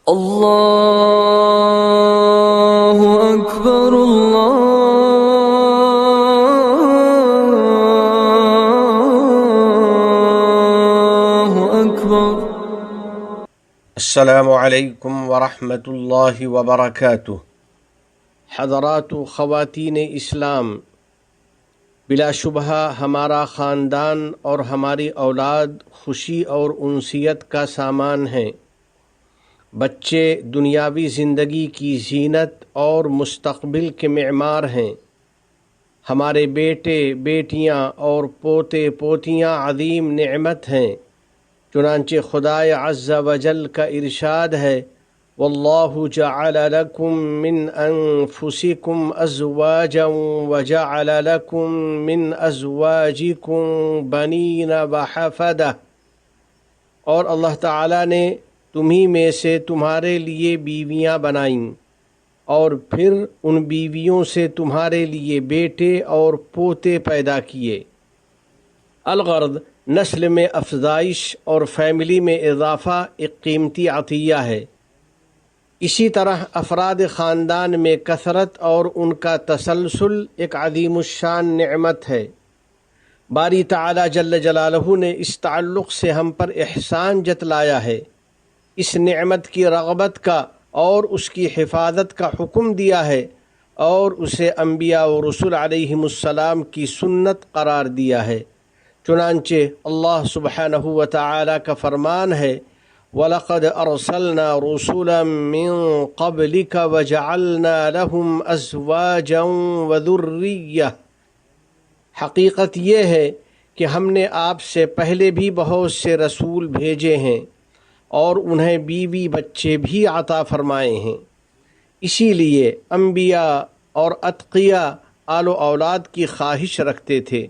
اللہ اکبر اللہ اکبر۔ السلام علیکم ورحمۃ اللہ وبرکاتہ۔ حضرات و خواتین اسلام، بلا شبہ ہمارا خاندان اور ہماری اولاد خوشی اور انسیت کا سامان ہیں۔ بچے دنیاوی زندگی کی زینت اور مستقبل کے معمار ہیں۔ ہمارے بیٹے بیٹیاں اور پوتے پوتیاں عظیم نعمت ہیں، چنانچہ خدائے عز و جل کا ارشاد ہے: واللہ جعل لکم من انفسکم ازواجا وجعل لکم من ازواجکم بنین وحفدہ، اور اللہ تعالیٰ نے تمہیں میں سے تمہارے لیے بیویاں بنائیں اور پھر ان بیویوں سے تمہارے لیے بیٹے اور پوتے پیدا کیے۔ الغرض نسل میں افزائش اور فیملی میں اضافہ ایک قیمتی عطیہ ہے۔ اسی طرح افراد خاندان میں کثرت اور ان کا تسلسل ایک عظیم الشان نعمت ہے۔ باری تعالی جل جلالہ نے اس تعلق سے ہم پر احسان جتلایا ہے، اس نعمت کی رغبت کا اور اس کی حفاظت کا حکم دیا ہے، اور اسے انبیاء و رسول علیہم السلام کی سنت قرار دیا ہے۔ چنانچہ اللہ سبحانہ و تعالی کا فرمان ہے: وَلَقَدْ أَرْسَلْنَا رُسُلًا مِّن قَبْلِكَ وَجَعَلْنَا لَهُمْ أَزْوَاجًا وَذُرِّيَّةً۔ حقیقت یہ ہے کہ ہم نے آپ سے پہلے بھی بہت سے رسول بھیجے ہیں اور انہیں بیوی بچے بھی عطا فرمائے ہیں۔ اسی لیے انبیاء اور اتقیاء آل و اولاد کی خواہش رکھتے تھے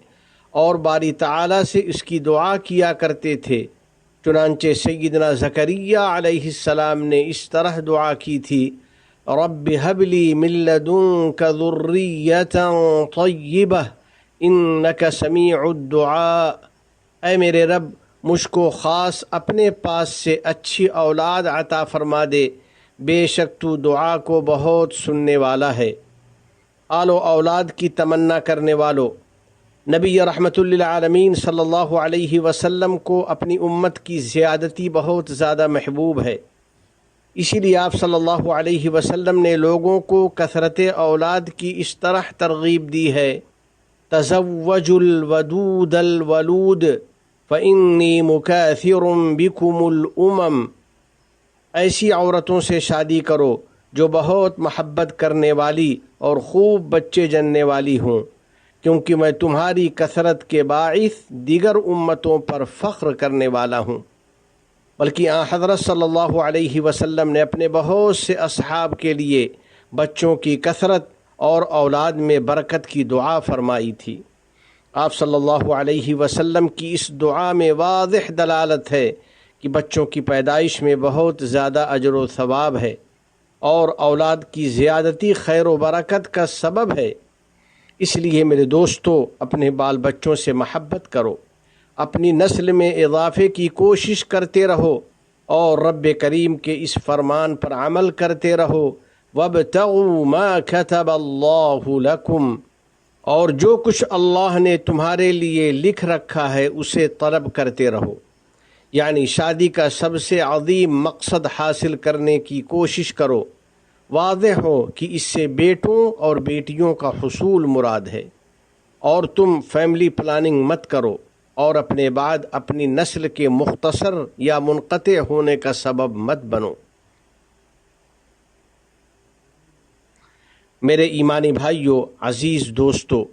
اور باری تعالیٰ سے اس کی دعا کیا کرتے تھے۔ چنانچہ سیدنا زکریا علیہ السلام نے اس طرح دعا کی تھی: رب ہب لی من لدنک ذریۃ طیبہ انک سمیع الدعاء۔ اے میرے رب، مجھ کو خاص اپنے پاس سے اچھی اولاد عطا فرما دے، بے شک تو دعا کو بہت سننے والا ہے۔ آل و اولاد کی تمنا کرنے والو، نبی رحمت للعالمین صلی اللہ علیہ وسلم کو اپنی امت کی زیادتی بہت زیادہ محبوب ہے۔ اسی لیے آپ صلی اللہ علیہ وسلم نے لوگوں کو کثرت اولاد کی اس طرح ترغیب دی ہے: تزوجوا الودود الولود فإنی مکاثر بکم الامم۔ ایسی عورتوں سے شادی کرو جو بہت محبت کرنے والی اور خوب بچے جننے والی ہوں، کیونکہ میں تمہاری کثرت کے باعث دیگر امتوں پر فخر کرنے والا ہوں۔ بلکہ آن حضرت صلی اللہ علیہ وسلم نے اپنے بہت سے اصحاب کے لیے بچوں کی کثرت اور اولاد میں برکت کی دعا فرمائی تھی۔ آپ صلی اللہ علیہ وسلم کی اس دعا میں واضح دلالت ہے کہ بچوں کی پیدائش میں بہت زیادہ اجر و ثواب ہے، اور اولاد کی زیادتی خیر و برکت کا سبب ہے۔ اس لیے میرے دوستو، اپنے بال بچوں سے محبت کرو، اپنی نسل میں اضافے کی کوشش کرتے رہو، اور رب کریم کے اس فرمان پر عمل کرتے رہو: وَابْتَغُوا مَا كَتَبَ اللَّهُ لَكُمْ۔ اور جو کچھ اللہ نے تمہارے لیے لکھ رکھا ہے اسے طلب کرتے رہو، یعنی شادی کا سب سے عظیم مقصد حاصل کرنے کی کوشش کرو۔ واضح ہو کہ اس سے بیٹوں اور بیٹیوں کا حصول مراد ہے، اور تم فیملی پلاننگ مت کرو اور اپنے بعد اپنی نسل کے مختصر یا منقطع ہونے کا سبب مت بنو۔ میرے ایمانی بھائیوں، عزیز دوستو،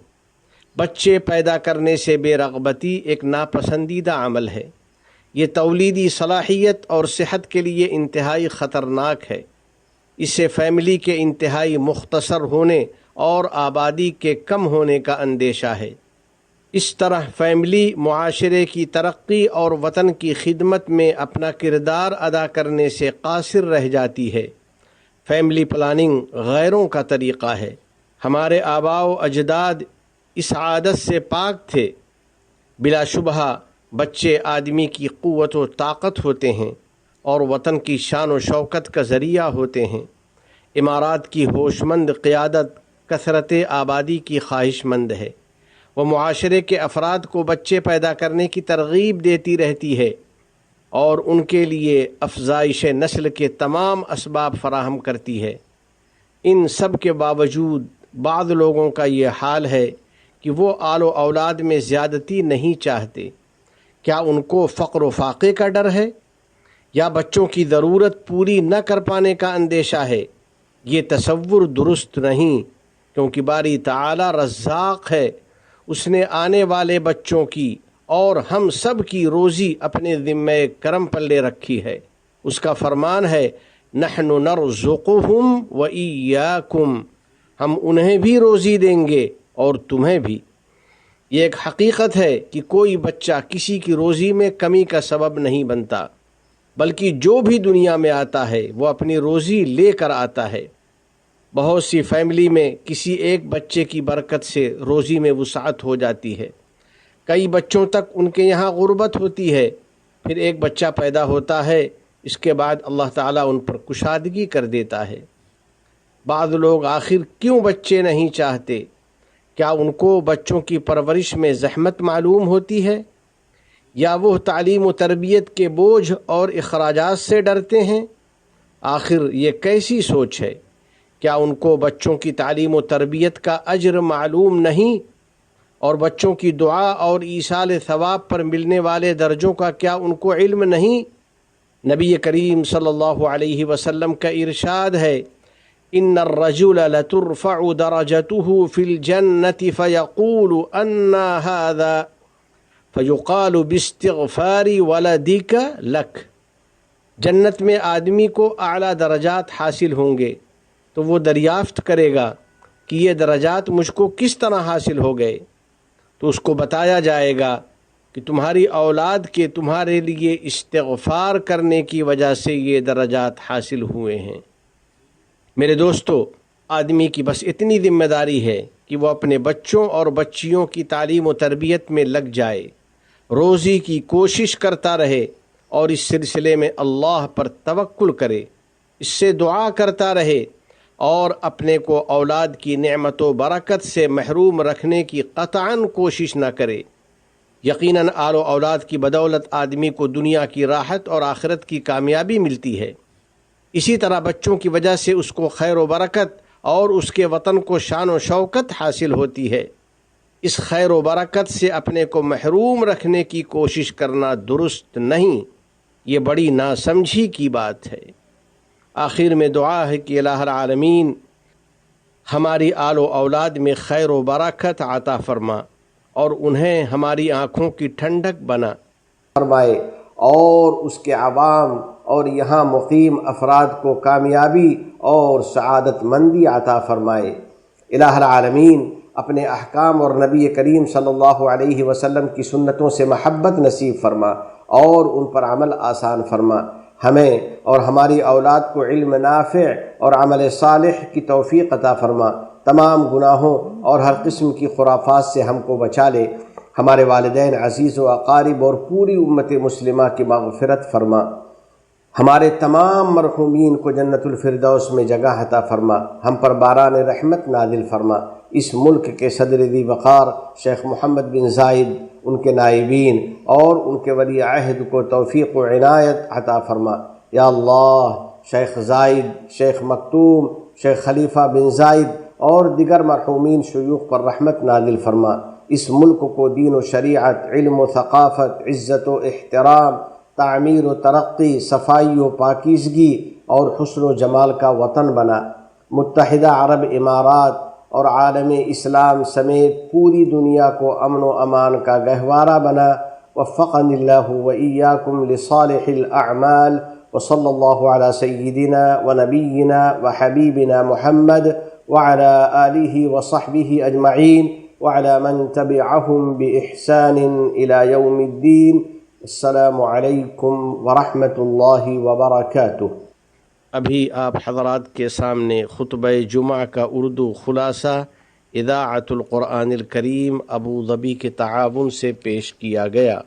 بچے پیدا کرنے سے بے رغبتی ایک ناپسندیدہ عمل ہے۔ یہ تولیدی صلاحیت اور صحت کے لیے انتہائی خطرناک ہے۔ اس سے فیملی کے انتہائی مختصر ہونے اور آبادی کے کم ہونے کا اندیشہ ہے۔ اس طرح فیملی معاشرے کی ترقی اور وطن کی خدمت میں اپنا کردار ادا کرنے سے قاصر رہ جاتی ہے۔ فیملی پلاننگ غیروں کا طریقہ ہے۔ ہمارے آباء و اجداد اس عادت سے پاک تھے۔ بلا شبہ بچے آدمی کی قوت و طاقت ہوتے ہیں، اور وطن کی شان و شوکت کا ذریعہ ہوتے ہیں۔ امارات کی ہوش مند قیادت کثرت آبادی کی خواہش مند ہے۔ وہ معاشرے کے افراد کو بچے پیدا کرنے کی ترغیب دیتی رہتی ہے اور ان کے لیے افزائش نسل کے تمام اسباب فراہم کرتی ہے۔ ان سب کے باوجود بعض لوگوں کا یہ حال ہے کہ وہ آل و اولاد میں زیادتی نہیں چاہتے۔ کیا ان کو فقر و فاقے کا ڈر ہے یا بچوں کی ضرورت پوری نہ کر پانے کا اندیشہ ہے؟ یہ تصور درست نہیں، کیونکہ باری تعالی رزاق ہے۔ اس نے آنے والے بچوں کی اور ہم سب کی روزی اپنے ذمہ کرم پر لے رکھی ہے۔ اس کا فرمان ہے نحن نرزقہم وإیاکم، ہم انہیں بھی روزی دیں گے اور تمہیں بھی۔ یہ ایک حقیقت ہے کہ کوئی بچہ کسی کی روزی میں کمی کا سبب نہیں بنتا، بلکہ جو بھی دنیا میں آتا ہے وہ اپنی روزی لے کر آتا ہے۔ بہت سی فیملی میں کسی ایک بچے کی برکت سے روزی میں وسعت ہو جاتی ہے۔ کئی بچوں تک ان کے یہاں غربت ہوتی ہے، پھر ایک بچہ پیدا ہوتا ہے، اس کے بعد اللہ تعالیٰ ان پر کشادگی کر دیتا ہے۔ بعض لوگ آخر کیوں بچے نہیں چاہتے؟ کیا ان کو بچوں کی پرورش میں زحمت معلوم ہوتی ہے، یا وہ تعلیم و تربیت کے بوجھ اور اخراجات سے ڈرتے ہیں؟ آخر یہ کیسی سوچ ہے؟ کیا ان کو بچوں کی تعلیم و تربیت کا اجر معلوم نہیں، اور بچوں کی دعا اور ایصال ثواب پر ملنے والے درجوں کا کیا ان کو علم نہیں؟ نبی کریم صلی اللہ علیہ وسلم کا ارشاد ہے ان الرجل لترفع درجته في الجنة فيقول أن هذا فيقال باستغفار ولدك لك، جنت میں آدمی کو اعلیٰ درجات حاصل ہوں گے تو وہ دریافت کرے گا کہ یہ درجات مجھ کو کس طرح حاصل ہو گئے، تو اس کو بتایا جائے گا کہ تمہاری اولاد کے تمہارے لیے استغفار کرنے کی وجہ سے یہ درجات حاصل ہوئے ہیں۔ میرے دوستو، آدمی کی بس اتنی ذمہ داری ہے کہ وہ اپنے بچوں اور بچیوں کی تعلیم و تربیت میں لگ جائے، روزی کی کوشش کرتا رہے اور اس سلسلے میں اللہ پر توکل کرے، اس سے دعا کرتا رہے اور اپنے کو اولاد کی نعمت و برکت سے محروم رکھنے کی قطعاً کوشش نہ کرے۔ یقیناً آل و اولاد کی بدولت آدمی کو دنیا کی راحت اور آخرت کی کامیابی ملتی ہے۔ اسی طرح بچوں کی وجہ سے اس کو خیر و برکت اور اس کے وطن کو شان و شوکت حاصل ہوتی ہے۔ اس خیر و برکت سے اپنے کو محروم رکھنے کی کوشش کرنا درست نہیں، یہ بڑی ناسمجھی کی بات ہے۔ آخر میں دعا ہے کہ الہ العالمین ہماری آل و اولاد میں خیر و برکت عطا فرما اور انہیں ہماری آنکھوں کی ٹھنڈک بنا فرمائے، اور اس کے عوام اور یہاں مقیم افراد کو کامیابی اور سعادت مندی عطا فرمائے۔ الہ العالمین اپنے احکام اور نبی کریم صلی اللہ علیہ وسلم کی سنتوں سے محبت نصیب فرما اور ان پر عمل آسان فرما۔ ہمیں اور ہماری اولاد کو علم نافع اور عمل صالح کی توفیق عطا فرما۔ تمام گناہوں اور ہر قسم کی خرافات سے ہم کو بچا لے۔ ہمارے والدین عزیز و اقارب اور پوری امت مسلمہ کی مغفرت فرما۔ ہمارے تمام مرحومین کو جنت الفردوس میں جگہ عطا فرما۔ ہم پر باران رحمت نازل فرما۔ اس ملک کے صدر ذی وقار شیخ محمد بن زائد، ان کے نائبین اور ان کے ولی عہد کو توفیق و عنایت عطا فرما۔ یا اللہ، شیخ زائد، شیخ مکتوم، شیخ خلیفہ بن زائد اور دیگر مرحومین شیوخ پر رحمت نازل فرما۔ اس ملک کو دین و شریعت، علم و ثقافت، عزت و احترام، تعمیر و ترقی، صفائی و پاکیزگی اور حسن و جمال کا وطن بنا۔ متحدہ عرب امارات اور عالم اسلام سمیت پوری دنیا کو امن و امان کا گہوارہ بنا۔ وفقنی اللہ وإیاکم لصالح الاعمال، وصلی اللہ علی سیدنا ونبینا وحبیبنا محمد وعلى آلہ وصحبہ اجمعین وعلى من تبعهم بإحسان إلى يوم الدین۔ السلام علیکم ورحمۃ اللہ وبرکاتہ۔ ابھی آپ حضرات کے سامنے خطبہ جمعہ کا اردو خلاصہ اذاعۃ القرآن الکریم ابوظبی کے تعاون سے پیش کیا گیا۔